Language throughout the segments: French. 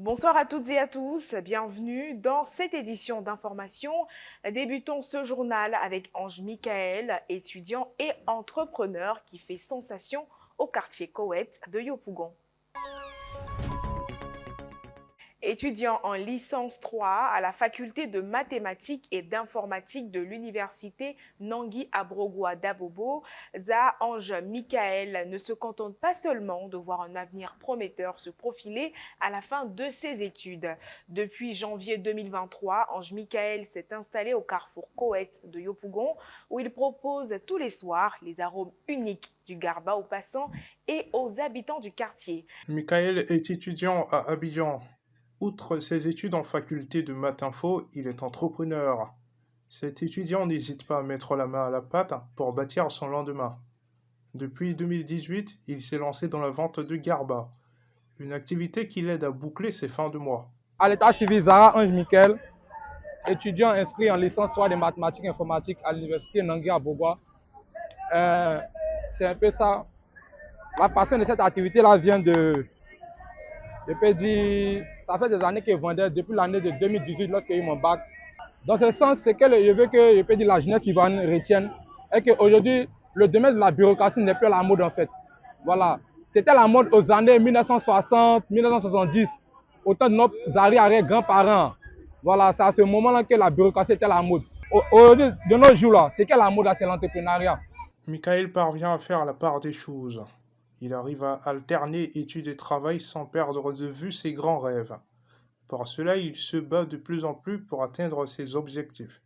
Bonsoir à toutes et à tous, bienvenue dans cette édition d'information. Débutons ce journal avec Ange Michael, étudiant et entrepreneur qui fait sensation au quartier Koweït de Yopougon. Étudiant en licence 3 à la faculté de mathématiques et d'informatique de l'université Nangui Abrogwa d'Abobo, Zaha Ange Michael ne se contente pas seulement de voir un avenir prometteur se profiler à la fin de ses études. Depuis janvier 2023, Ange Michael s'est installé au carrefour Koweït de Yopougon où il propose tous les soirs les arômes uniques du garba aux passants et aux habitants du quartier. Michael est étudiant à Abidjan. Outre ses études en faculté de maths info, il est entrepreneur. Cet étudiant n'hésite pas à mettre la main à la pâte pour bâtir son lendemain. Depuis 2018, il s'est lancé dans la vente de garba, une activité qui l'aide à boucler ses fins de mois. À l'état civil, Zaha Ange Michael, étudiant inscrit en licence 3 de mathématiques informatiques à l'université Nangui à Bogwa. C'est un peu ça. La passion de cette activité-là vient je peux dire, ça fait des années que je vendais, depuis l'année de 2018 lorsque j'ai eu mon bac. Dans ce sens, c'est que je veux que, je peux dire, la jeunesse ivoirienne retienne et qu'aujourd'hui, le domaine de la bureaucratie n'est plus la mode en fait. Voilà. C'était la mode aux années 1960, 1970, au temps de nos arrière-grands-parents. Voilà, c'est à ce moment-là que la bureaucratie était la mode. Aujourd'hui, de nos jours, là, c'est que la mode, c'est l'entrepreneuriat. Michael parvient à faire la part des choses. Il arrive à alterner études et travail sans perdre de vue ses grands rêves. Pour cela, il se bat de plus en plus pour atteindre ses objectifs.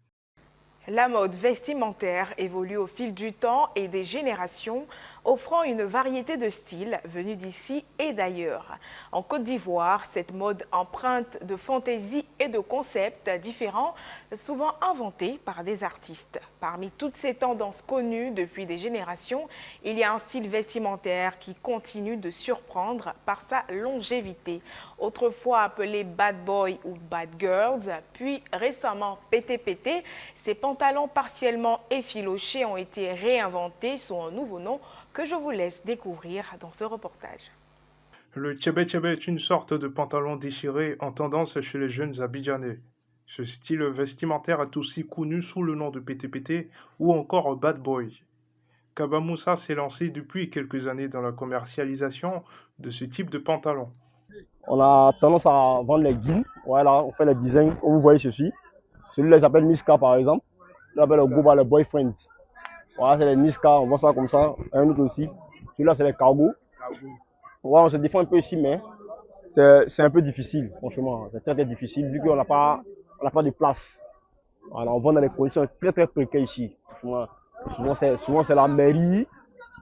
La mode vestimentaire évolue au fil du temps et des générations, offrant une variété de styles venus d'ici et d'ailleurs. En Côte d'Ivoire, cette mode empreinte de fantaisie et de concepts différents, souvent inventés par des artistes. Parmi toutes ces tendances connues depuis des générations, il y a un style vestimentaire qui continue de surprendre par sa longévité. Autrefois appelé bad boy ou bad girls, puis récemment pété-pété, ces pantalons partiellement effilochés ont été réinventés sous un nouveau nom que je vous laisse découvrir dans ce reportage. Le tchébé-tchébé est une sorte de pantalon déchiré en tendance chez les jeunes abidjanais. Ce style vestimentaire est aussi connu sous le nom de pété-pété ou encore bad boy. Kaba Moussa s'est lancé depuis quelques années dans la commercialisation de ce type de pantalon. On a tendance à vendre les jeans. Voilà, on fait les designs comme vous voyez ceci. Celui-là, il s'appelle Niska par exemple. Là, appelle le groupe le Boyfriends. Voilà, c'est les Niska, on vend ça comme ça. Un autre aussi. Celui-là, c'est les cargos. Ouais, on se défend un peu ici, mais c'est un peu difficile, franchement. C'est très, très difficile vu qu'on n'a pas de place. Voilà, on vend dans des conditions très, très précaires ici. Franchement, souvent, c'est la mairie.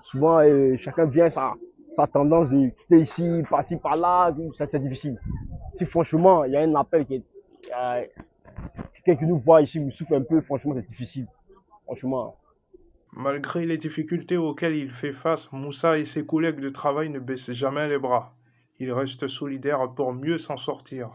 Souvent, chacun vient sa tendance de quitter ici, par-ci, par-là. C'est difficile. Si franchement, il y a un appel quelqu'un qui nous voit ici, nous souffle un peu, franchement, c'est difficile. Franchement. Malgré les difficultés auxquelles il fait face, Moussa et ses collègues de travail ne baissent jamais les bras. Ils restent solidaires pour mieux s'en sortir.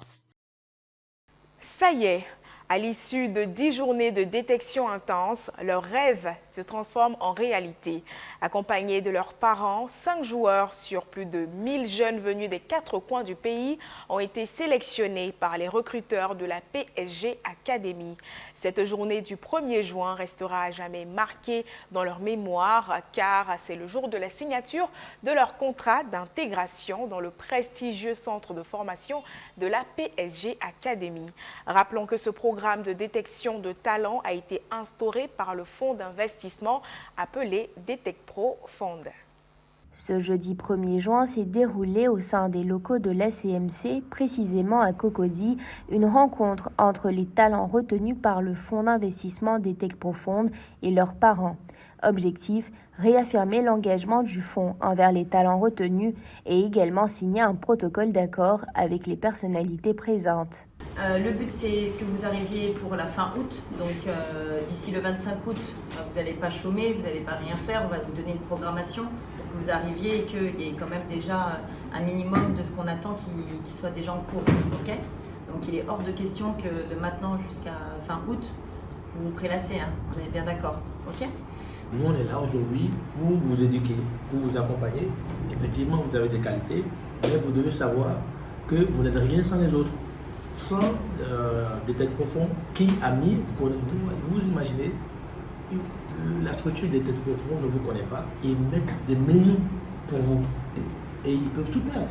Ça y est, à l'issue de 10 journées de détection intense, leurs rêves se transforment en réalité. Accompagnés de leurs parents, 5 joueurs sur plus de 1000 jeunes venus des 4 coins du pays ont été sélectionnés par les recruteurs de la PSG Academy. Cette journée du 1er juin restera à jamais marquée dans leur mémoire car c'est le jour de la signature de leur contrat d'intégration dans le prestigieux centre de formation de la PSG Academy. Rappelons que ce programme de détection de talents a été instauré par le fonds d'investissement appelé DetecPro Fund. Ce jeudi 1er juin s'est déroulé au sein des locaux de l'ACMC, précisément à Cocody, une rencontre entre les talents retenus par le fonds d'investissement DetecPro Fund et leurs parents. Objectif, réaffirmer l'engagement du fonds envers les talents retenus et également signer un protocole d'accord avec les personnalités présentes. Le but, c'est que vous arriviez pour la fin août, donc d'ici le 25 août, vous n'allez pas chômer, vous n'allez pas rien faire, on va vous donner une programmation pour que vous arriviez et qu'il y ait quand même déjà un minimum de ce qu'on attend qui soit déjà en cours. Okay, donc il est hors de question que de maintenant jusqu'à fin août, vous vous prélassez, hein, on est bien d'accord, ok? Nous, on est là aujourd'hui pour vous éduquer, pour vous accompagner. Effectivement, vous avez des qualités, mais vous devez savoir que vous n'êtes rien sans les autres. Sans des têtes profondes, qui a mis, vous imaginez, la structure des têtes profondes ne vous connaît pas, ils mettent des millions pour vous. Et ils peuvent tout perdre.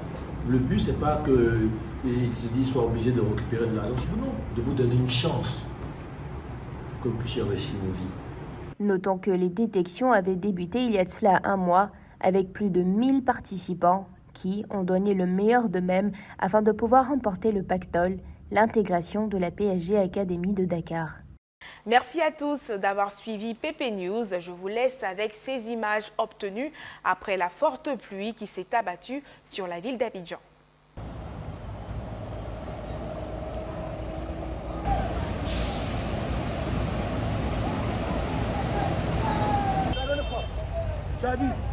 Le but, c'est pas qu'ils se disent soient obligés de récupérer de l'argent, non, de vous donner une chance que vous puissiez réussir vos vies. Notons que les détections avaient débuté il y a de cela un mois avec plus de 1000 participants qui ont donné le meilleur d'eux-mêmes afin de pouvoir remporter le pactole, l'intégration de la PSG Academy de Dakar. Merci à tous d'avoir suivi PP News. Je vous laisse avec ces images obtenues après la forte pluie qui s'est abattue sur la ville d'Abidjan. J'habite.